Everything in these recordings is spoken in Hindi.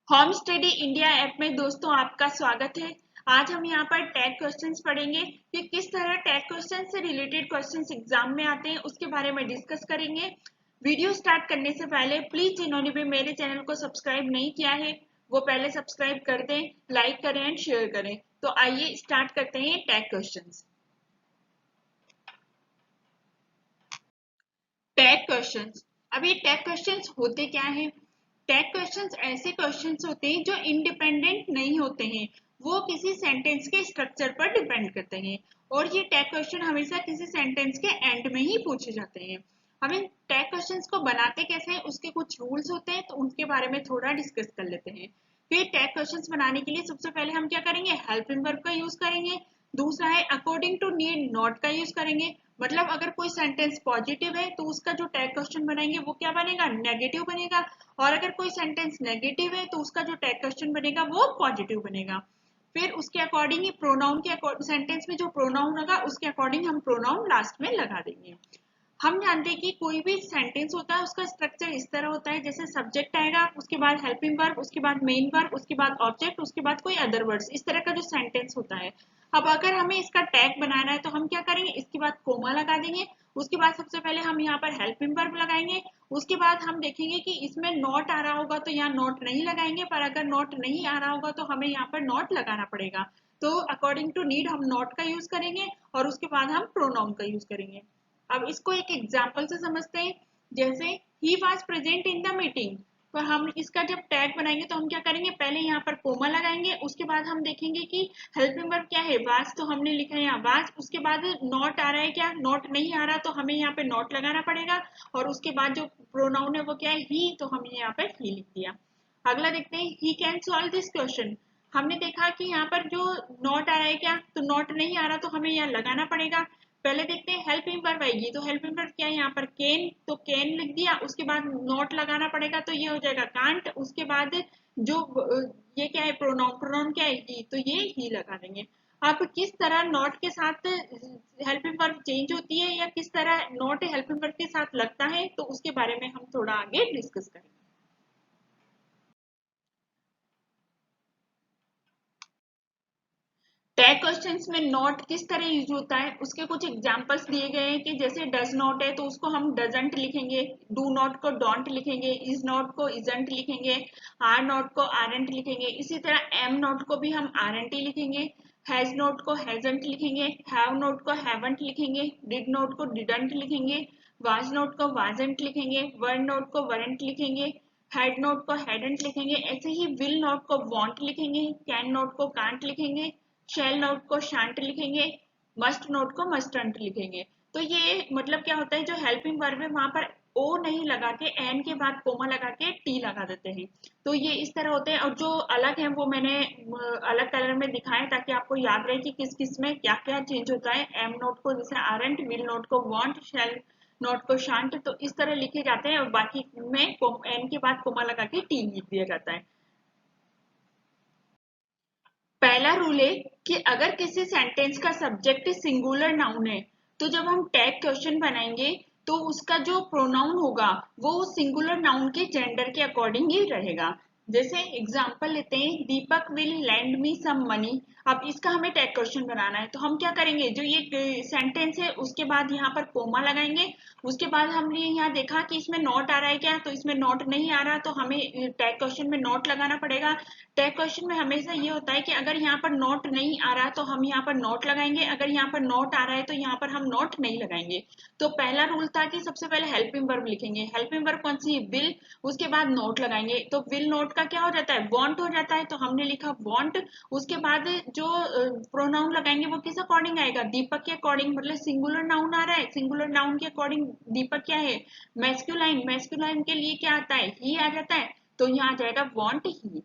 होम स्टडी इंडिया ऐप में दोस्तों आपका स्वागत है। आज हम यहाँ पर टैग क्वेश्चंस पढ़ेंगे कि किस तरह टैग क्वेश्चन से रिलेटेड क्वेश्चंस एग्जाम में आते हैं, उसके बारे में डिस्कस करेंगे। वीडियो स्टार्ट करने से पहले प्लीज जिन्होंने भी मेरे चैनल को सब्सक्राइब नहीं किया है वो पहले सब्सक्राइब कर दें, लाइक करें एंड शेयर करें। तो आइए स्टार्ट करते हैं टैग क्वेश्चंस। Tag questions. अब ये टैग क्वेश्चंस होते क्या है? टैग क्वेश्चंस ऐसे क्वेश्चंस होते हैं जो इंडिपेंडेंट नहीं होते हैं, वो किसी सेंटेंस के स्ट्रक्चर पर डिपेंड करते हैं और ये टैग क्वेश्चन हमेशा किसी सेंटेंस के एंड में ही पूछे जाते हैं। हम इन टैग क्वेश्चंस को बनाते कैसे हैं उसके कुछ रूल्स होते हैं, तो उनके बारे में थोड़ा डिस्कस कर लेते हैं। फिर टैग क्वेश्चंस बनाने के लिए सबसे पहले हम क्या करेंगे, हेल्पिंग वर्ब का यूज करेंगे। दूसरा है अकॉर्डिंग टू नीड नॉट का यूज करेंगे। मतलब अगर कोई सेंटेंस पॉजिटिव है तो उसका जो टैग क्वेश्चन बनाएंगे वो क्या बनेगा, नेगेटिव बनेगा। और अगर कोई सेंटेंस नेगेटिव है तो उसका जो टैग क्वेश्चन बनेगा वो पॉजिटिव बनेगा। फिर उसके अकॉर्डिंग ही प्रोनाउन के सेंटेंस में जो प्रोनाउन होगा उसके अकॉर्डिंग हम प्रोनाउन लास्ट में लगा देंगे। हम जानते हैं कि कोई भी सेंटेंस होता है उसका स्ट्रक्चर इस तरह होता है, जैसे सब्जेक्ट आएगा, उसके बाद हेल्पिंग वर्ब, उसके बाद मेन वर्ब, उसके बाद ऑब्जेक्ट, उसके बाद कोई अदर वर्ड्स, इस तरह का जो सेंटेंस होता है। अब अगर हमें इसका टैग बनाना है तो हम क्या करेंगे, इसके बाद कोमा लगा देंगे। उसके बाद सबसे पहले हम यहाँ पर हेल्पिंग वर्ब लगाएंगे। उसके बाद हम देखेंगे कि इसमें नॉट आ रहा होगा तो यहाँ नॉट नहीं लगाएंगे, पर अगर नॉट नहीं आ रहा होगा तो हमें यहाँ पर नॉट लगाना पड़ेगा। तो अकॉर्डिंग टू नीड हम नॉट का यूज करेंगे और उसके बाद हम प्रोनाउन का यूज करेंगे। अब इसको एक एग्जाम्पल से समझते हैं। जैसे he was present in the meeting, तो हम इसका जब टैग बनाएंगे तो हम क्या करेंगे, पहले यहाँ पर कोमा लगाएंगे। उसके बाद हम देखेंगे कि हेल्पिंग वर्ब क्या है, वाज, तो हमने लिखा है यहाँ वाज। उसके बाद नॉट आ रहा है क्या, नॉट नहीं आ रहा तो हमें यहाँ पे नॉट लगाना पड़ेगा। और उसके बाद जो प्रोनाउन है वो क्या है, ही, तो हमने यहाँ पर ही लिख दिया। अगला देखते हैं, he can solve this question. हमने देखा कि यहाँ पर जो नॉट आ रहा है क्या, तो नॉट नहीं आ रहा तो हमें यहाँ लगाना पड़ेगा। पहले देखते हैं हेल्पिंग वर्ब आएगी, तो हेल्पिंग वर्ब क्या है यहाँ पर, कैन, तो कैन लिख दिया। उसके बाद नॉट लगाना पड़ेगा तो ये हो जाएगा कांट। उसके बाद जो ये क्या है, प्रोनाउन, प्रोनाउन क्या है, ही, तो ये ही लगा देंगे। अब किस तरह नॉट के साथ हेल्पिंग वर्ब चेंज होती है या किस तरह नॉट हेल्पिंग वर्ब के साथ लगता है, तो उसके बारे में हम थोड़ा आगे डिस्कस करेंगे। टैग क्वेश्चंस में नॉट किस तरह यूज होता है उसके कुछ एग्जांपल्स दिए गए हैं कि जैसे डज नॉट है तो उसको हम डजंट लिखेंगे, डू नॉट को डोंट लिखेंगे, इज नॉट को इजंट लिखेंगे, आर नॉट को आरंट लिखेंगे। इसी तरह एम नॉट को भी हम आरंट ही लिखेंगे, हैज नॉट को हैजंट लिखेंगे, हैव नॉट को हैवंट लिखेंगे, डिड नॉट को डिडंट लिखेंगे, वाज नॉट को वाजंट लिखेंगे, वर नॉट को वरंट लिखेंगे, हैड नॉट को हैडंट लिखेंगे। ऐसे ही विल नॉट को वॉन्ट लिखेंगे, कैन नॉट को कांट लिखेंगे, शैल नोट को शांट लिखेंगे, मस्ट नोट को मस्टंट लिखेंगे। तो ये मतलब क्या होता है, जो हेल्पिंग वर्ब है वहां पर ओ नहीं लगा के एन के बाद कोमा लगा के टी लगा देते हैं। तो ये इस तरह होते हैं। और जो अलग है वो मैंने अलग कलर में दिखाए ताकि आपको याद रहे कि किस किस में क्या क्या चेंज होता है। एम नोट को जैसे आरंट, विल नोट को वांट, शैल नोट को शांत, तो इस तरह लिखे जाते हैं और बाकी में एन के बाद कोमा लगा के टी लिख दिया जाता है। पहला रूल है कि अगर किसी सेंटेंस का सब्जेक्ट सिंगुलर नाउन है तो जब हम टैग क्वेश्चन बनाएंगे तो उसका जो प्रोनाउन होगा वो सिंगुलर नाउन के जेंडर के अकॉर्डिंग ही रहेगा। जैसे एग्जांपल लेते हैं, Deepak will lend me some money. अब इसका हमें टैग क्वेश्चन बनाना है तो हम क्या करेंगे, जो ये सेंटेंस है उसके बाद यहाँ पर कोमा लगाएंगे। उसके बाद हमने यहाँ देखा कि इसमें नॉट आ रहा है क्या, तो इसमें नॉट नहीं आ रहा तो हमें टैग क्वेश्चन में नॉट लगाना पड़ेगा। टैग क्वेश्चन में हमेशा ये होता है कि अगर यहाँ पर नॉट नहीं आ रहा तो हम यहाँ पर नॉट लगाएंगे, अगर यहाँ पर नॉट आ रहा है तो यहाँ पर हम नॉट नहीं लगाएंगे। तो पहला रूल था कि सबसे पहले हेल्पिंग वर्ब लिखेंगे। हेल्पिंग वर्ब कौन सी, विल, उसके बाद नॉट लगाएंगे। तो विल नॉट का क्या हो जाता है, वांट हो जाता है, तो हमने लिखा वांट। उसके बाद जो प्रोनाउन लगाएंगे वो किस अकॉर्डिंग आएगा, दीपक के अकॉर्डिंग। मतलब सिंगुलर नाउन आ रहा है, सिंगुलर नाउन के अकॉर्डिंग दीपक क्या है, मैस्कुलाइन, मैस्कुलाइन के लिए क्या आता है, ही आ जाता है, तो यहाँ आ जाएगा वांट ही।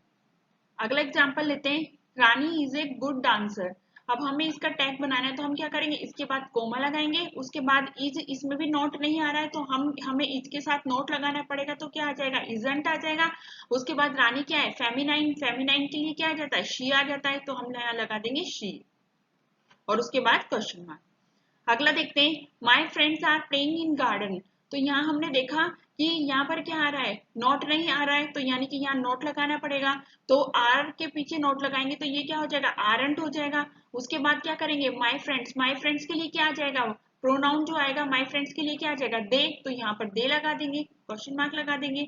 अगला एग्जांपल लेते हैं, रानी इज ए गुड डांसर। अब हमें इसका टैग बनाना है तो हम क्या करेंगे, इसके बाद कोमा लगाएंगे। उसके बाद इज, इसमें भी नोट नहीं आ रहा है तो हमें इज के साथ नोट लगाना पड़ेगा, तो क्या आ जाएगा, इजंट आ जाएगा। उसके बाद रानी क्या है, फेमिनाइन, फेमिनाइन के लिए क्या आ जाता है, शी आ जाता है, तो हम यहाँ लगा देंगे शी। और उसके बाद क्वेश्चन मार्क। अगला देखते हैं, my friends are playing in garden. तो यहाँ हमने देखा कि यहाँ पर क्या आ रहा है, नॉट नहीं आ रहा है, तो यानी कि यहाँ नॉट लगाना पड़ेगा। तो आर के पीछे नॉट लगाएंगे तो ये क्या हो जाएगा, आरंट हो जाएगा। उसके बाद क्या करेंगे, माई फ्रेंड्स के लिए क्या आ जाएगा, प्रोनाउन जो आएगा माई फ्रेंड्स के लिए क्या आ जाएगा, दे, तो यहाँ पर दे लगा देंगे, क्वेश्चन मार्क लगा देंगे।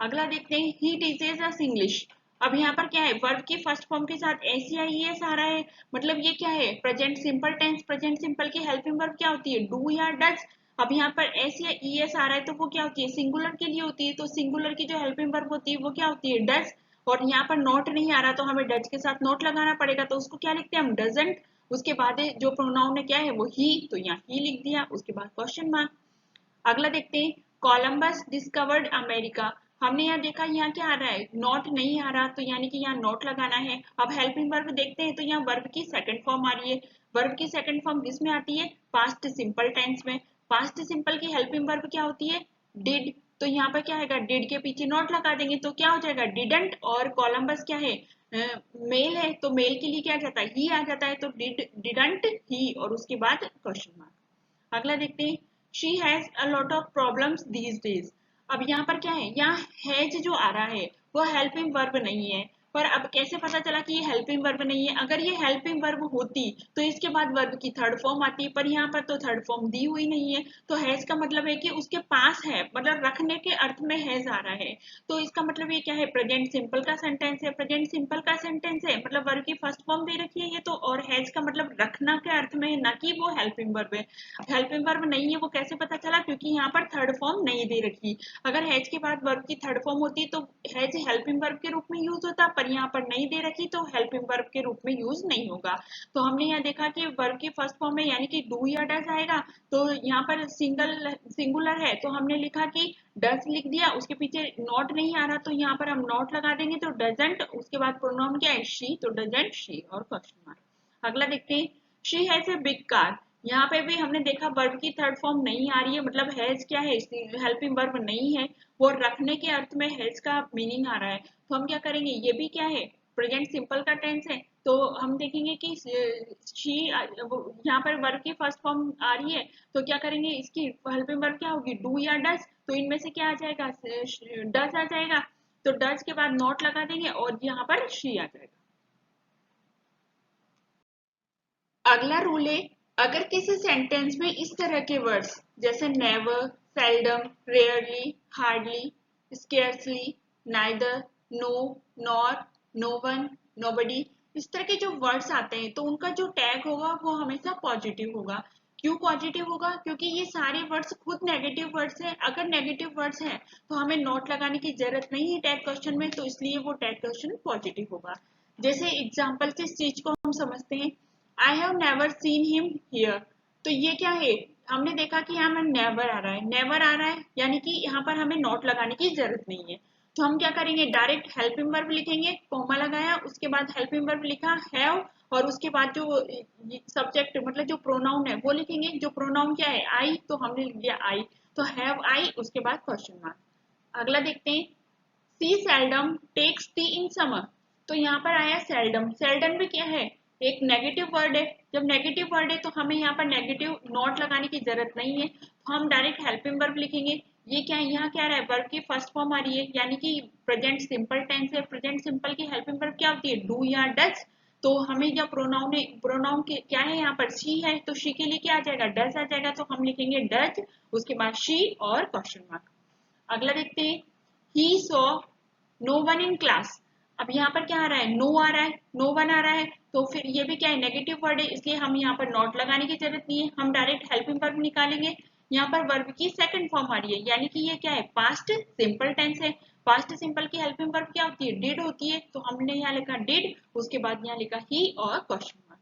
अगला देखते हैं, ही टीचेस अस इंग्लिश। अब यहाँ पर क्या है, वर्ब की फर्स्ट फॉर्म के साथ एस आ रहा है, मतलब ये क्या है, present simple tense. Present simple की हेल्पिंग वर्ब क्या होती है, डू या डज। अब यहाँ पर एस या ई एस आ रहा है तो वो क्या होती है, सिंगुलर के लिए होती है, तो सिंगुलर की जो हेल्पिंग वर्ब होती है वो क्या होती है, डज। और यहाँ पर नॉट नहीं आ रहा तो हमें डज के साथ नॉट लगाना पड़ेगा, तो उसको क्या लिखते हैं हम, डजंट। उसके बाद जो प्रोनाउन है क्या है, वो ही, तो यहाँ ही लिख दिया, उसके बाद क्वेश्चन मार्क। अगला देखते हैं, कोलंबस डिस्कवर्ड अमेरिका। हमने यहाँ देखा, यहाँ क्या आ रहा है, नॉट नहीं आ रहा, तो यानी कि यहाँ नॉट लगाना है। अब हेल्पिंग वर्ब देखते हैं, तो यहाँ वर्ब की सेकंड फॉर्म आ रही है। वर्ब की सेकंड फॉर्म किस में आती है, पास्ट सिंपल टेंस में। पास्ट सिंपल की हेल्पिंग वर्ब क्या होती है, डिड। तो यहाँ पर क्या आएगा, डिड के पीछे नॉट लगा देंगे तो क्या हो जाएगा, डिडंट। और कोलंबस क्या है, मेल है, तो मेल के लिए क्या आ जाता है, ही आ जाता है, तो डिडंट ही, और उसके बाद क्वेश्चन मार्क। अगला देखते हैं, she has a lot of problems these days. अब यहाँ पर क्या है, यहाँ हैज जो आ रहा है वो हेल्पिंग वर्ब नहीं है। पर अब कैसे पता चला कि ये हेल्पिंग वर्ब नहीं है, अगर ये हेल्पिंग वर्ब होती तो इसके बाद वर्ब की थर्ड फॉर्म आती, पर यहाँ पर तो थर्ड फॉर्म दी हुई नहीं है। तो हैज का मतलब है कि उसके पास है, मतलब रखने के अर्थ में हैज आ रहा है। तो इसका मतलब ये क्या है, प्रेजेंट सिंपल का सेंटेंस है। प्रेजेंट सिंपल का सेंटेंस है मतलब वर्ब की फर्स्ट फॉर्म दे रखी है ये तो, और हैज का मतलब रखना के अर्थ में है, ना कि वो हेल्पिंग वर्ब है। हेल्पिंग वर्ब नहीं है वो कैसे पता चला, क्योंकि यहाँ पर थर्ड फॉर्म नहीं दे रखी। अगर हैज के बाद वर्ब की थर्ड फॉर्म होती तो हैज हेल्पिंग वर्ब के रूप में यूज होता, पर यहाँ पर नहीं दे रखी तो हेल्पिंग वर्ब के रूप में यूज नहीं होगा। तो हमने यहाँ देखा कि वर्ब की फर्स्ट फॉर्म में यानी कि डू या डज आएगा, तो यहाँ पर सिंगुलर है तो हमने लिखा कि डज लिख दिया, उसके पीछे नॉट नहीं आ रहा तो यहाँ पर हम नॉट लगा देंगे, तो डजेंट। उसके बाद प्रोनाउन क्या है, शी, तो डजेंट शी, और क्वेश्चन मार्क। अगला देखते हैं, she has a big car. यहाँ पे भी हमने देखा वर्ब की थर्ड फॉर्म नहीं आ रही है, मतलब हैज क्या है, हेल्पिंग वर्ब नहीं है, वो रखने के अर्थ में हैज का मीनिंग आ रहा है। तो हम क्या करेंगे, ये भी क्या है, प्रेजेंट सिंपल का टेंस है, तो हम देखेंगे कि शी, यहाँ पर वर्ब की फर्स्ट फॉर्म आ रही है, तो क्या करेंगे, इसकी हेल्पिंग वर्ब क्या होगी, डू या डज। तो इनमें से क्या आ जाएगा, डज आ जाएगा, तो डज के बाद नॉट लगा देंगे और यहाँ पर शी आ जाएगा। अगला रूल है, अगर किसी सेंटेंस में इस तरह के वर्ड्स जैसे never, seldom, rarely, hardly, scarcely, neither, no, nor, no one, nobody, इस तरह के जो वर्ड्स आते हैं तो उनका जो टैग होगा वो हमेशा पॉजिटिव होगा। क्यों पॉजिटिव होगा, क्योंकि ये सारे वर्ड्स खुद नेगेटिव वर्ड्स हैं। अगर नेगेटिव वर्ड्स हैं तो हमें नोट लगाने की जरूरत नहीं है टैग क्वेश्चन में, तो इसलिए वो टैग क्वेश्चन पॉजिटिव होगा। जैसे एग्जाम्पल से इस चीज को हम समझते हैं, I have never seen him here. तो ये क्या है, हमने देखा कि यहाँ पर नेवर आ रहा है, नेवर आ रहा है यानी कि यहाँ पर हमें नोट लगाने की जरूरत नहीं है। तो हम क्या करेंगे, डायरेक्ट हेल्पिंग वर्ब लिखेंगे, कोमा लगाया, उसके बाद हेल्पिंग वर्ब लिखा हैव, और उसके बाद जो सब्जेक्ट मतलब जो प्रोनाउन है वो लिखेंगे। जो प्रोनाउन क्या है, आई, तो हमने लिख दिया आई, तो हैव आई, उसके बाद क्वेश्चन मार्क। अगला देखते हैं, she seldom takes tea in summer. तो यहाँ पर आया सेल्डम, सेल्डम भी क्या है, एक नेगेटिव वर्ड है। जब नेगेटिव वर्ड है तो हमें यहाँ पर नेगेटिव नोट लगाने की जरूरत नहीं है, तो हम डायरेक्ट हेल्पिंग वर्ब लिखेंगे। ये क्या है, यहाँ क्या रहा है, वर्ब की फर्स्ट फॉर्म आ रही है यानी कि प्रेजेंट सिंपल टेंस है। प्रेजेंट सिंपल की हेल्पिंग वर्ब क्या होती है, डू या डज। तो हमें जब प्रोनाउन है, प्रोनाउन क्या है, यहाँ पर शी है, तो शी के लिए क्या आ जाएगा, डज आ जाएगा, तो हम लिखेंगे डज, उसके बाद शी और क्वेश्चन मार्क। अगला देखते हैं, he saw no one in class. अब यहाँ पर क्या आ रहा है, नो आ रहा है, नो वन आ रहा है, तो फिर ये भी क्या है, नेगेटिव वर्ड है, इसलिए हम यहाँ पर नॉट लगाने की जरूरत नहीं है, हम डायरेक्ट हेल्पिंग वर्ब निकालेंगे। यहाँ पर वर्ब की सेकंड फॉर्म आ रही है यानी कि ये क्या है, पास्ट सिंपल टेंस है। पास्ट सिंपल की हेल्पिंग वर्ब क्या होती है, डिड होती है, तो हमने यहाँ लिखा डिड, उसके बाद यहाँ लिखा ही और क्वेश्चन मार्क।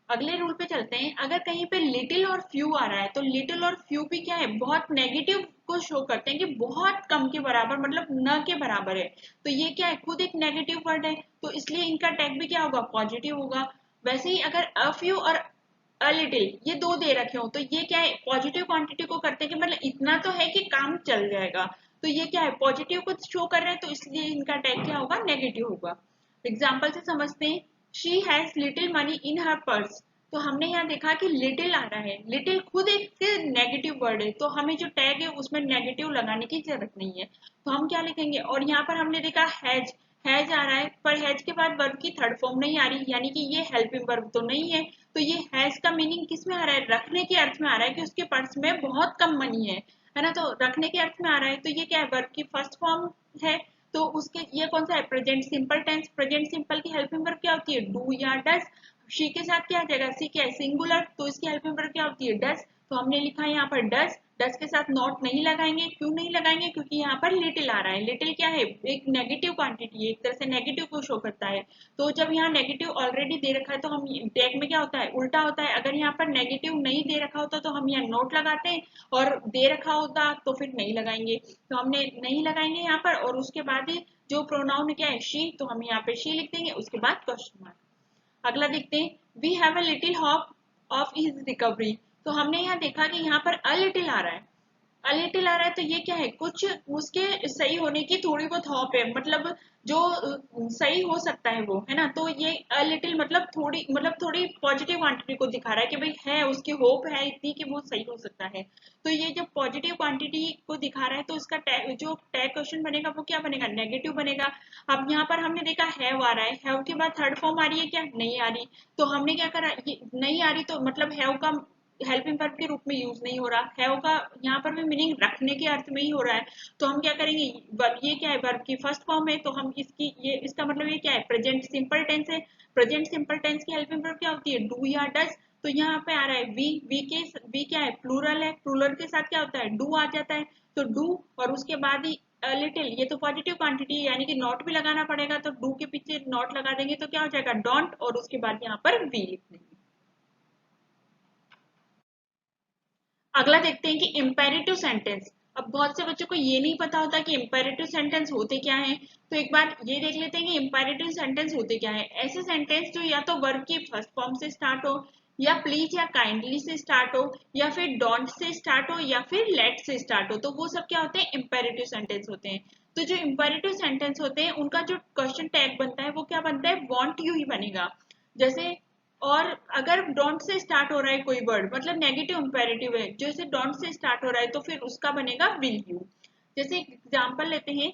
अगले रूल पे चलते हैं, अगर कहीं पे लिटिल और फ्यू आ रहा है तो लिटिल और फ्यू भी क्या है, बहुत नेगेटिव को शो करते हैं कि बहुत कम के बराबर, मतलब न के बराबर है। तो ये क्या है, खुद एक नेगेटिव वर्ड है, तो इसलिए इनका टैग भी क्या होगा, पॉजिटिव होगा। वैसे ही अगर अ फ्यू और अ लिटिल ये दो दे रखे हो तो ये क्या है, पॉजिटिव क्वांटिटी को करते हैं कि मतलब इतना तो है कि काम चल जाएगा। तो ये क्या है, पॉजिटिव को शो कर रहे हैं, तो इसलिए इनका टैग क्या होगा, नेगेटिव होगा। एग्जाम्पल से समझते हैं, she has little money in her purse. तो हमने यहाँ देखा कि लिटिल आ रहा है, लिटिल खुद एक नेगेटिव वर्ड है, तो हमें जो टैग है उसमें नेगेटिव लगाने की जरूरत नहीं है, तो हम क्या लिखेंगे। और यहाँ पर हमने देखा हैज, हैज आ रहा है, पर हैज के बाद वर्ब की थर्ड फॉर्म नहीं आ रही, यानी कि ये हेल्पिंग वर्ब तो नहीं है। तो ये हैज का मीनिंग किस में आ रहा है, रखने के अर्थ में आ रहा है कि उसके पर्स में बहुत कम मनी है ना, तो रखने के अर्थ में आ रहा है। तो ये क्या है, वर्ब की फर्स्ट फॉर्म है। तो उसके ये कौन सा है, present simple tense. Present simple की हेल्पिंग वर्ब क्या होती है, डू या डज। शी के साथ क्या आ जाएगा, सी क्या है, सिंगुलर, तो इसकी हेल्पिंग वर्ब क्या होती है, डज। तो हमने लिखा है यहाँ पर डज, डज के साथ नॉट नहीं लगाएंगे। क्यों नहीं लगाएंगे, क्योंकि यहाँ पर लिटिल आ रहा है। लिटिल क्या है, एक नेगेटिव क्वांटिटी है, एक तरह से नेगेटिव को शो करता है। तो जब यहाँ नेगेटिव ऑलरेडी दे रखा है तो हम टैग में क्या होता है, उल्टा होता है। अगर यहाँ पर नेगेटिव नहीं दे रखा होता तो हम यहाँ नोट लगाते हैं, और दे रखा होता तो फिर नहीं लगाएंगे। तो हमने नहीं लगाएंगे यहाँ पर, और उसके बाद ही जो प्रोनाउन क्या है, शी, तो हम यहाँ पे शी लिख देंगे, उसके बाद क्वेश्चन मार्क। अगला देखते हैं, we have a little hope of his recovery. तो हमने यहाँ देखा कि यहाँ पर अ लिटिल आ रहा है, अ लिटिल आ रहा है, तो ये क्या है, कुछ उसके सही होने की थोड़ी बहुत होप है, मतलब जो सही हो सकता है वो, है ना। तो ये अ लिटिल मतलब थोड़ी पॉजिटिव क्वांटिटी को दिखा रहा है कि भाई है, उसकी होप है इतनी कि वो सही हो सकता है। तो ये जब पॉजिटिव क्वांटिटी को दिखा रहा है तो इसका जो टैग क्वेश्चन बनेगा वो क्या बनेगा, नेगेटिव बनेगा। अब यहाँ पर हमने देखा हैव आ रहा है, हैव के बाद थर्ड फॉर्म आ रही है क्या, नहीं आ रही। तो हमने क्या करा, ये नहीं आ रही तो मतलब हैव का हेल्पिंग वर्ब के रूप में यूज नहीं हो रहा, हैव का यहाँ पर भी मीनिंग रखने के अर्थ में ही हो रहा है। तो हम क्या करेंगे, ये क्या है, वर्ब की फर्स्ट फॉर्म है, तो हम इसका मतलब ये क्या है, प्रेजेंट सिंपल टेंस है। प्रेजेंट सिंपल टेंस की हेल्पिंग वर्ब क्या होती है, डू या डज। तो यहाँ पे आ रहा है वी क्या है, प्लूरल है, प्लूरल के साथ क्या होता है, डू आ जाता है। तो डू, और उसके बाद ही लिटिल, ये तो पॉजिटिव क्वांटिटी है, यानी कि नॉट भी लगाना पड़ेगा, तो डू के पीछे नॉट लगा देंगे तो क्या हो जाएगा, डोंट, और उसके बाद यहाँ पर वी लिख देंगे। अगला देखते हैं कि इम्पेरेटिव सेंटेंस। अब बहुत से बच्चों को ये नहीं पता होता कि इम्पेरेटिव सेंटेंस होते क्या हैं, तो एक बार ये देख लेते हैं कि इम्पेरेटिव सेंटेंस होते क्या है। ऐसे सेंटेंस जो या तो वर्ब की फर्स्ट फॉर्म से स्टार्ट हो, या प्लीज या काइंडली से स्टार्ट हो, या फिर डोंट से स्टार्ट हो, या फिर लेट से स्टार्ट हो, तो वो सब क्या होते हैं, इम्पेरेटिव सेंटेंस होते हैं। तो जो इम्पेरेटिव सेंटेंस होते हैं उनका जो क्वेश्चन टैग बनता है वो क्या बनता है, वांट यू ही बनेगा। जैसे, और अगर डोंट से स्टार्ट हो रहा है कोई वर्ड, मतलब नेगेटिव इंपेरेटिव है, जैसे डोंट से स्टार्ट हो रहा है तो फिर उसका बनेगा विल यू। जैसे एग्जांपल लेते हैं,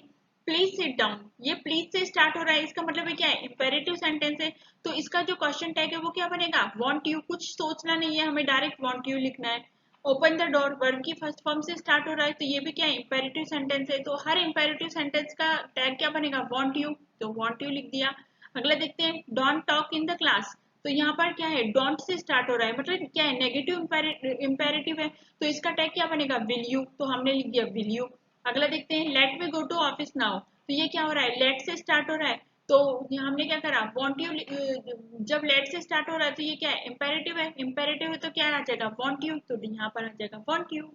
प्लीज सिट डाउन, ये प्लीज से स्टार्ट हो रहा है, इसका मतलब है क्या है, इंपेरेटिव सेंटेंस है। तो इसका जो क्वेश्चन टैग है वो क्या बनेगा, वांट यू। कुछ सोचना नहीं है, हमें डायरेक्ट वांट यू लिखना है। ओपन द डोर, वर्ब की फर्स्ट फॉर्म से स्टार्ट हो रहा है, तो ये भी क्या है, इंपेरेटिव सेंटेंस है। तो हर इंपेरेटिव सेंटेंस का टैग क्या बनेगा, वांट यू, तो वांट यू लिख दिया। अगला देखते हैं, don't talk in the class. तो यहाँ पर क्या है, डोंट से स्टार्ट हो रहा है, मतलब क्या है, नेगेटिव इंपेरेटिव है, तो इसका टैग क्या बनेगा, विल यू, तो हमने लिख दिया विल यू। अगला देखते हैं, let me go to office now. तो ये क्या हो रहा है, लेट से स्टार्ट हो रहा है, तो हमने क्या करा, वांट यू। जब लेट से स्टार्ट हो रहा है तो ये क्या है, इंपेरेटिव है, इंपेरेटिव है तो क्या आ जाएगा, वांट यू, तो यहाँ पर आ जाएगा वांट यू।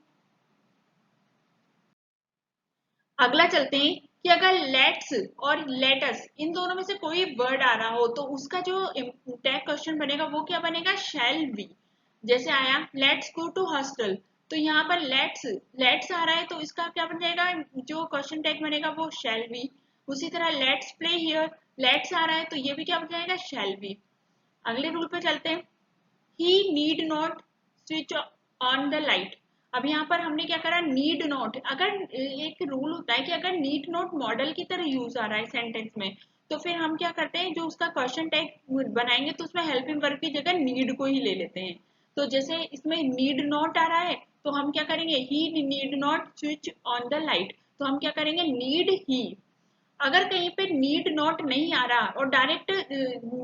अगला चलते हैं कि अगर लेट्स और लेटस इन दोनों में से कोई वर्ड आ रहा हो तो उसका जो टैग क्वेश्चन बनेगा वो क्या बनेगा, शैल बी। जैसे आया, लेट्स गो टू हॉस्टल, तो यहाँ पर लेट्स लेट्स आ रहा है तो इसका क्या बन जाएगा, जो क्वेश्चन टैग बनेगा वो शैल बी। उसी तरह लेट्स प्ले हियर, लेट्स आ रहा है तो ये भी क्या बन जाएगा, शैल बी। अगले रूल पे चलते हैं, he need not switch on the light. अब यहाँ पर हमने क्या करा, नीड नॉट। अगर एक रूल होता है कि अगर नीड नॉट मॉडल की तरह यूज आ रहा है सेंटेंस में, तो फिर हम क्या करते हैं, जो उसका क्वेश्चन टैग बनाएंगे तो उसमें हेल्पिंग वर्ब की जगह नीड को ही ले लेते हैं। तो जैसे इसमें नीड नॉट आ रहा है तो हम क्या करेंगे, he need not switch on the light, तो हम क्या करेंगे, नीड ही। अगर कहीं पे नीड नॉट नहीं आ रहा और डायरेक्ट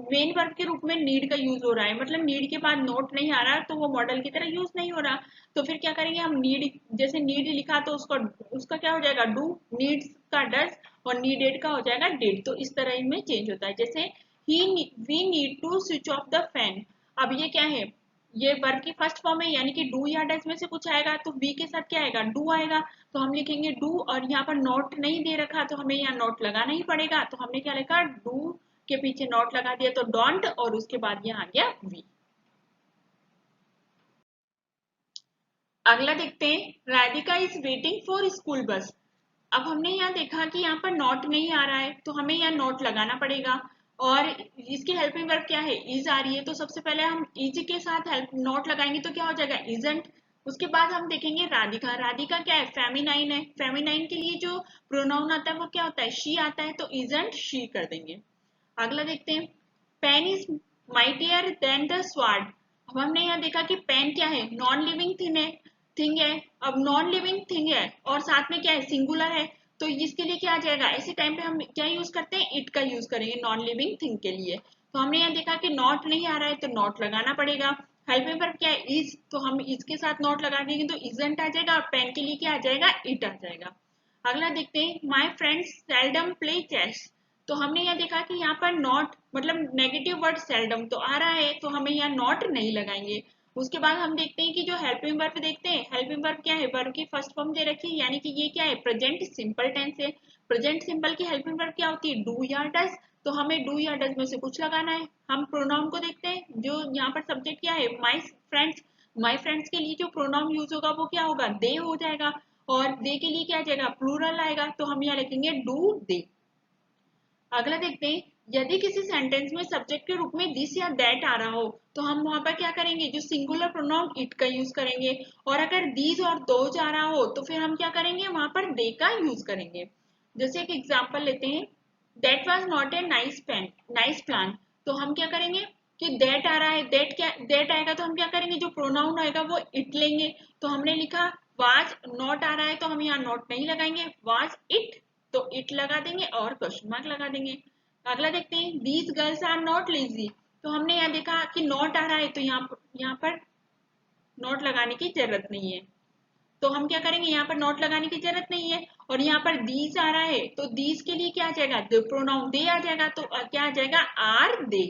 मेन वर्ब के रूप में नीड का यूज हो रहा है, मतलब नीड के बाद नोट नहीं आ रहा, तो वो मॉडल की तरह यूज नहीं हो रहा। तो फिर क्या करेंगे हम, नीड, जैसे नीड लिखा तो उसका क्या हो जाएगा, डू, नीड्स का डज, और नीडेड का हो जाएगा डिड। तो इस तरह इनमें चेंज होता है। जैसे ही we need to switch off the fan. अब ये क्या है, ये वर्ब की फर्स्ट फॉर्म है, यानी कि डू या डज में से कुछ आएगा, तो वी के साथ क्या आएगा, डू आएगा। तो हम लिखेंगे डू, और यहाँ पर नोट नहीं दे रखा तो हमें यहाँ नोट लगाना ही पड़ेगा, तो हमने क्या लिखा, डू के पीछे नोट लगा दिया तो डोंट, और उसके बाद यहाँ आ गया वी। अगला देखते हैं, Radhika is waiting for school bus. अब हमने यहाँ देखा कि यहाँ पर नोट नहीं आ रहा है तो हमें यहाँ नोट लगाना पड़ेगा। और इसकी हेल्पिंग वर्ब क्या है, इज आ रही है, तो सबसे पहले हम इज के साथ हेल्प नॉट लगाएंगे तो क्या हो जाएगा, इजंट। उसके बाद हम देखेंगे राधिका, राधिका क्या है, फेमिनाइन है, फेमिनाइन के लिए जो प्रोनाउन आता है वो क्या होता है, शी आता है, तो इजंट शी कर देंगे। अगला देखते हैं, pen is mightier than the sword. अब हमने यहाँ देखा कि पेन क्या है, नॉन लिविंग थिंग है। अब नॉन लिविंग थिंग है और साथ में क्या है, सिंगुलर है, तो इसके लिए क्या आ जाएगा, ऐसे टाइम पे हम क्या यूज करते हैं, इट का यूज करेंगे नॉन लिविंग थिंग के लिए। तो हमने यहाँ देखा कि नॉट नहीं आ रहा है तो नॉट लगाना पड़ेगा। हेल्पिंग वर्ब क्या है, इज, तो हम इज के साथ नॉट लगा देंगे तो इजंट आ जाएगा, और पेन के लिए क्या आ जाएगा, इट आ जाएगा। अगला देखते हैं, my friends seldom play chess. तो हमने यहाँ देखा कि यहाँ पर नॉट मतलब नेगेटिव वर्ड सेल्डम तो आ रहा है, तो हमें यहाँ नॉट नहीं लगाएंगे। उसके बाद हम देखते हैं कि जो हेल्पिंग वर्ब देखते हैं, हेल्पिंग वर्ब क्या है, वर्ब की फर्स्ट फॉर्म दे रखी है, यानी कि ये क्या है, प्रेजेंट सिंपल टेंस है। प्रेजेंट सिंपल की हेल्पिंग वर्ब क्या होती है, डू या डज, तो हमें डू या डज में से कुछ लगाना है। हम प्रोनाउन को देखते हैं, जो यहाँ पर सब्जेक्ट क्या है, माई फ्रेंड्स, माई फ्रेंड्स के लिए जो प्रोनाउन यूज होगा वो क्या होगा, दे हो जाएगा, और दे के लिए क्या आ जाएगा, प्लूरल आएगा, तो हम यहाँ लिखेंगे डू दे। अगला देखते हैं, यदि किसी सेंटेंस में सब्जेक्ट के रूप में दिस या दैट आ रहा हो तो हम वहां पर क्या करेंगे, जो सिंगुलर प्रोनाउन इट का यूज करेंगे, और अगर दीज और दोज आ रहा हो तो फिर हम क्या करेंगे, वहां पर दे का यूज करेंगे। जैसे एक एग्जांपल लेते हैं, that was not a nice plan. तो हम क्या करेंगे कि दैट आ रहा है, दैट क्या, दैट आएगा तो हम क्या करेंगे, जो प्रोनाउन आएगा वो इट लेंगे। तो हमने लिखा वाज, नॉट आ रहा है तो हम यहाँ नॉट नहीं लगाएंगे, वाज इट, तो इट लगा देंगे और क्वेश्चन मार्क लगा देंगे। अगला देखते हैं, these girls are not lazy. तो हमने यहाँ देखा कि नॉट आ रहा है तो यहाँ पर नॉट लगाने की जरूरत नहीं है, तो हम क्या करेंगे, यहाँ पर नॉट लगाने की जरूरत नहीं है। और यहाँ पर दीज आ रहा है तो दीज के लिए क्या आ जाएगा, प्रोनाउन दे आ जाएगा, तो क्या आ जाएगा, आर दे।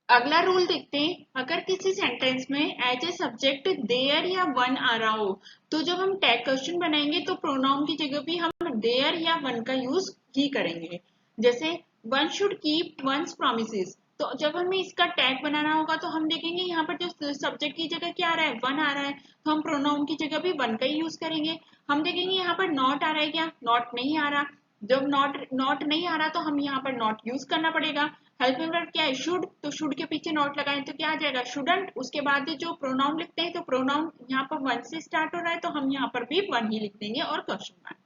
अगला रूल देखते हैं, अगर किसी सेंटेंस में एज ए सब्जेक्ट देयर या वन आ रहा हो तो जब हम टैग क्वेश्चन बनाएंगे तो प्रोनाउन की जगह भी हम देयर या वन का यूज ही करेंगे। जैसे one should keep once promises, तो जब हमें इसका टैग बनाना होगा तो हम देखेंगे यहाँ पर जो सब्जेक्ट की जगह क्या आ रहा है, वन आ रहा है, तो हम प्रोनाउन की जगह भी वन का ही यूज करेंगे। हम देखेंगे यहाँ पर नॉट आ रहा है, क्या नॉट नहीं आ रहा, जब नॉट नॉट नहीं आ रहा तो हम यहाँ पर नॉट यूज करना पड़ेगा। हेल्पिंग वर्ब क्या है, शुड, तो शुड के पीछे नॉट लगाएं तो क्या आ जाएगा, शुडंट। उसके बाद जो प्रोनाउन लिखते हैं तो प्रोनाउन यहाँ पर वन से स्टार्ट हो रहा है तो हम यहाँ पर भी वन ही लिख देंगे और क्वेश्चन मार्क।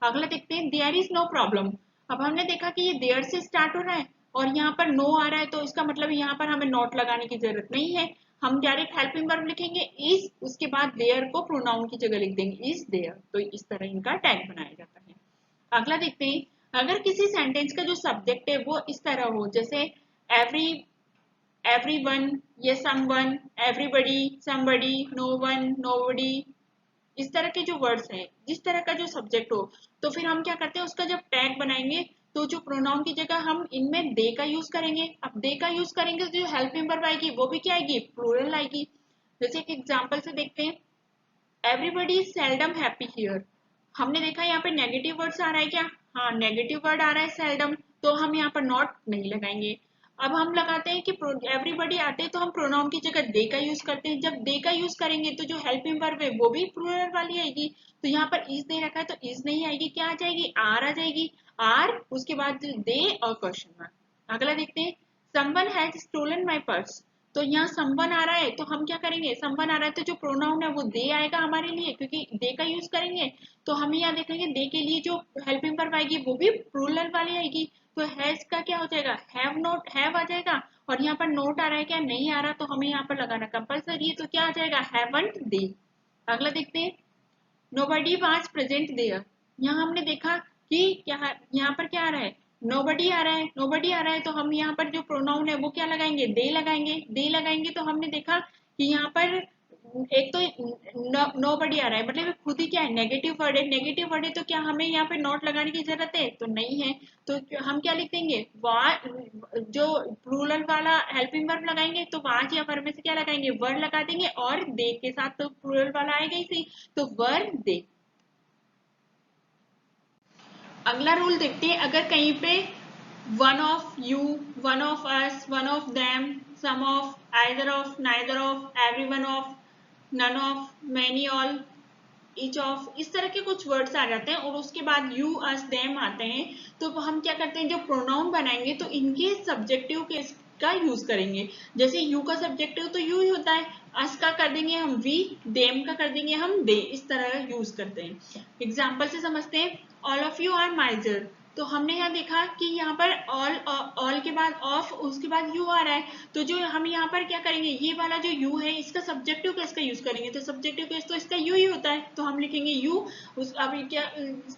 अगला देखते हैं, देयर इज नो प्रॉब्लम। अब हमने देखा कि ये देयर से स्टार्ट हो रहा है और यहाँ पर नो आ रहा है, तो इसका मतलब यहाँ पर हमें नॉट लगाने की जरूरत नहीं है। हम डायरेक्ट हेल्पिंग वर्ब लिखेंगे इज, उसके बाद देयर को प्रोनाउन की जगह लिख देंगे इज देयर, तो इस तरह इनका टैग बनाया जाता है। अगला देखते हैं, अगर किसी सेंटेंस का जो सब्जेक्ट है वो इस तरह हो, जैसे एवरी, एवरीवन, ये someone, everybody, somebody, no one, nobody, इस तरह के जो वर्ड्स हैं, जिस तरह का जो सब्जेक्ट हो, तो फिर हम क्या करते हैं, उसका जब टैग बनाएंगे तो जो प्रोनाउन की जगह हम इनमें दे का यूज करेंगे। अब दे का यूज करेंगे तो जो हेल्पिंग वर्ब आएगी वो भी क्या आएगी, प्लूरल आएगी। जैसे एक एग्जांपल से देखते हैं, everybody is seldom happy here. हमने देखा यहाँ पे नेगेटिव वर्ड्स आ रहा है क्या, हाँ नेगेटिव वर्ड आ रहा है सेल्डम, तो हम यहाँ पर नॉट नहीं लगाएंगे। अब हम लगाते हैं कि एवरीबडी आते हैं तो हम प्रोनाउन की जगह दे का यूज करते हैं। जब दे का यूज करेंगे तो जो हेल्पिंग वर्ब है वो भी प्लूरल वाली आएगी, तो यहाँ पर इज दे रखा है तो इज नहीं आएगी, क्या आ जाएगी, आर आ जाएगी, आर, उसके बाद दे और क्वेश्चन मार्क। अगला देखते हैं, someone has stolen my purse. तो यहाँ समवन आ रहा है तो हम क्या करेंगे, समवन आ रहा है तो जो प्रोनाउन है वो दे आएगा हमारे लिए, क्योंकि दे का यूज करेंगे। तो हम यहाँ देखेंगे दे के लिए जो हेल्पिंग वर्ब आएगी वो भी प्लूरल वाली आएगी, तो हैज का क्या हो जाएगा, हैव नोट, हैव आ जाएगा। और यहाँ पर नोट आ रहा है क्या, नहीं आ रहा, तो हमें यहाँ पर लगाना कंपलसरी है, तो क्या आ जाएगा, हैवंट दे। अगला देखते हैं, नोबडी वाज प्रेजेंट देयर। यहाँ हमने देखा कि क्या यहाँ पर क्या आ रहा है, नोबडी आ रहा है, नोबडी आ रहा है, तो हम यहाँ पर जो प्रोनाउन है वो क्या लगाएंगे, दे लगाएंगे, दे लगाएंगे। तो हमने देखा कि यहाँ पर एक तो नोबडी आ रहा है, मतलब खुद ही क्या है, नेगेटिव वर्ड है, नेगेटिव वर्ड है, तो क्या हमें यहाँ पे नॉट लगाने की जरूरत है, तो नहीं है। तो हम क्या लिख देंगे, जो प्लूरल वाला हेल्पिंग वर्ब लगाएंगे तो वाज या वर्ब में से क्या लगाएंगे, वर लगा देंगे, और दे के साथ तो प्लूरल वाला आएगा ही सही, तो वर दे। अगला रूल देखते हैं, अगर कहीं पे one of you, one of us, one of them, some of, either of, neither of, every one of, none of, many, all, each of, इस तरह के कुछ वर्ड्स आ जाते हैं और उसके बाद you us them आते हैं। तो हम क्या करते हैं, जो प्रोनाउन बनाएंगे तो इनके सब्जेक्टिव केस का यूज करेंगे। जैसे यू का सब्जेक्टिव तो यू ही होता है, अस का कर देंगे हम वी, देम का कर देंगे हम दे, इस तरह यूज करते हैं। एग्जाम्पल से समझते हैं। All of you are miser, तो हमने यहाँ देखा कि यहाँ पर ऑल के बाद ऑफ, उसके बाद यू आ रहा है, तो जो हम यहाँ पर क्या करेंगे, ये वाला जो यू है इसका सब्जेक्टिव केस का यूज करेंगे, तो सब्जेक्टिव केस तो इसका यू ही होता है, तो हम लिखेंगे यू। अभी क्या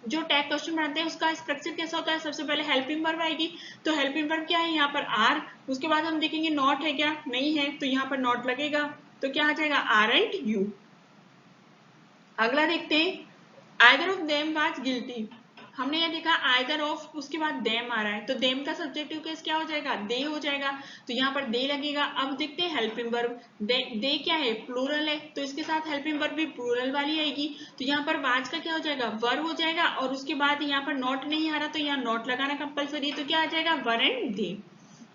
जो टैग क्वेश्चन बनाते हैं उसका स्ट्रक्चर कैसा होता है, सबसे पहले हेल्पिंग वर्ब आएगी, तो हेल्पिंग वर्ब क्या है यहाँ पर आर, उसके बाद हम देखेंगे नॉट है क्या, नहीं है, तो यहाँ पर नॉट लगेगा, तो क्या आ जाएगा आर एंड यू। अगला देखते हैं, either of them was guilty, हमने ये देखा आइदर ऑफ, उसके बाद देम आ रहा है, तो देम का सब्जेक्टिव केस क्या हो जाएगा, दे हो जाएगा, तो यहाँ पर दे लगेगा। अब देखते हैं हेल्पिंग वर्ब, दे क्या है, प्लूरल है, तो इसके साथ हेल्पिंग वर्ब भी प्लूरल वाली आएगी, तो यहाँ पर वाज का क्या हो जाएगा, वर हो जाएगा, और उसके बाद यहाँ पर नॉट नहीं आ रहा तो यहाँ नॉट लगाना कंपलसरी, तो क्या आ जाएगा वर एंड दे।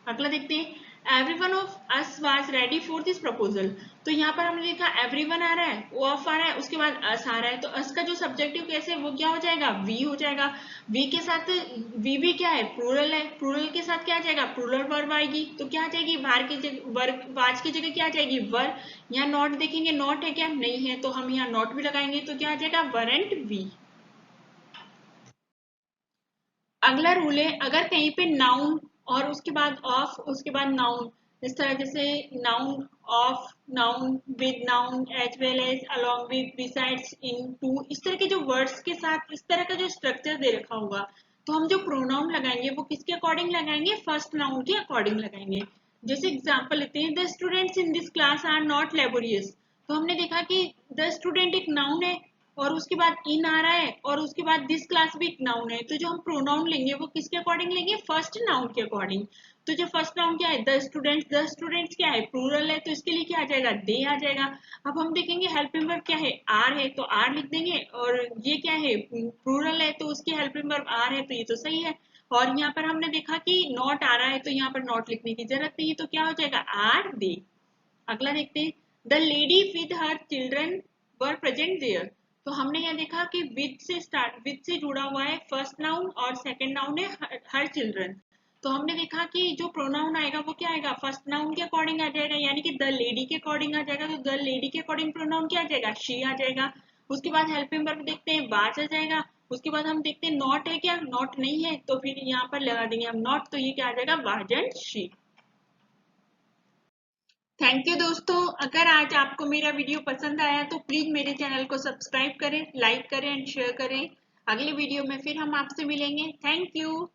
अगला देखते हैं, everyone of us was ready for this proposal, तो यहाँ पर हमने देखा एवरीवन आ रहा है, ओ ऑफ आ रहा है, उसके बाद अस आ रहा है, तो अस का जो सब्जेक्टिव केस है वो क्या हो जाएगा, वी हो जाएगा। वी के साथ वी भी क्या है, प्लूरल है, प्लूरल के साथ क्या आ जाएगा, प्लूरल वर्ब आएगी, तो क्या आ जाएगी, वार की जगह वर्ब, वाज की जगह क्या आ जाएगी, वर। यहाँ नॉट देखेंगे, नॉट है क्या, नहीं है, तो हम यहाँ नॉट भी लगाएंगे, तो क्या आ जाएगा वर एंड वी। अगला रूल है, अगर कहीं पे नाउन और उसके बाद ऑफ, उसके बाद नाउन, इस तरह जैसे noun of, noun with, noun as well as, along with, besides, in to, इस तरह के जो वर्ड्स के साथ इस तरह का जो स्ट्रक्चर दे रखा होगा, तो हम जो प्रोनाउन लगाएंगे वो किसके अकॉर्डिंग लगाएंगे, फर्स्ट नाउन के अकॉर्डिंग लगाएंगे। जैसे एग्जाम्पल लेते हैं, the students in this class are not laborious, तो हमने देखा कि द स्टूडेंट एक नाउन है और उसके बाद इन आ रहा है और उसके बाद दिस क्लास भी एक नाउन है, तो जो हम प्रोनाउन लेंगे वो किसके अकॉर्डिंग लेंगे, फर्स्ट नाउन के अकॉर्डिंग। तो जो फर्स्ट नाउन क्या है, द स्टूडेंट्स क्या है, प्लूरल है, तो इसके लिए क्या आ जाएगा, दे आ जाएगा। अब हम देखेंगे हेल्पिंग वर्ब क्या है, आर है, तो आर लिख देंगे, और ये क्या है, प्लूरल है, तो उसकी हेल्पिंग वर्ब आर है, तो ये तो सही है। और यहाँ पर हमने देखा कि नॉट आ रहा है, तो यहाँ पर नॉट लिखने की जरूरत नहीं है, तो क्या हो जाएगा आर दे। अगला देखते हैं, the lady with her children were present there, तो हमने यहाँ देखा कि विद से जुड़ा हुआ है फर्स्ट नाउन और सेकंड नाउन है हर चिल्ड्रन, तो हमने देखा कि जो प्रोनाउन आएगा वो क्या आएगा, फर्स्ट नाउन के अकॉर्डिंग आ जाएगा, यानी कि द लेडी के अकॉर्डिंग आ जाएगा, तो द लेडी के अकॉर्डिंग प्रोनाउन क्या आ जाएगा, शी आ जाएगा। उसके बाद हेल्पिंग वर्ब देखते हैं, वाज आ जाएगा, उसके बाद हम देखते हैं नॉट है क्या, नॉट नहीं है, तो फिर यहाँ पर लगा देंगे हम नॉट, तो ये क्या आ जाएगा, was and she. Thank you दोस्तों, अगर आज आपको मेरा वीडियो पसंद आया तो प्लीज मेरे चैनल को सब्सक्राइब करें, लाइक करें एंड शेयर करें। अगले वीडियो में फिर हम आपसे मिलेंगे। Thank you.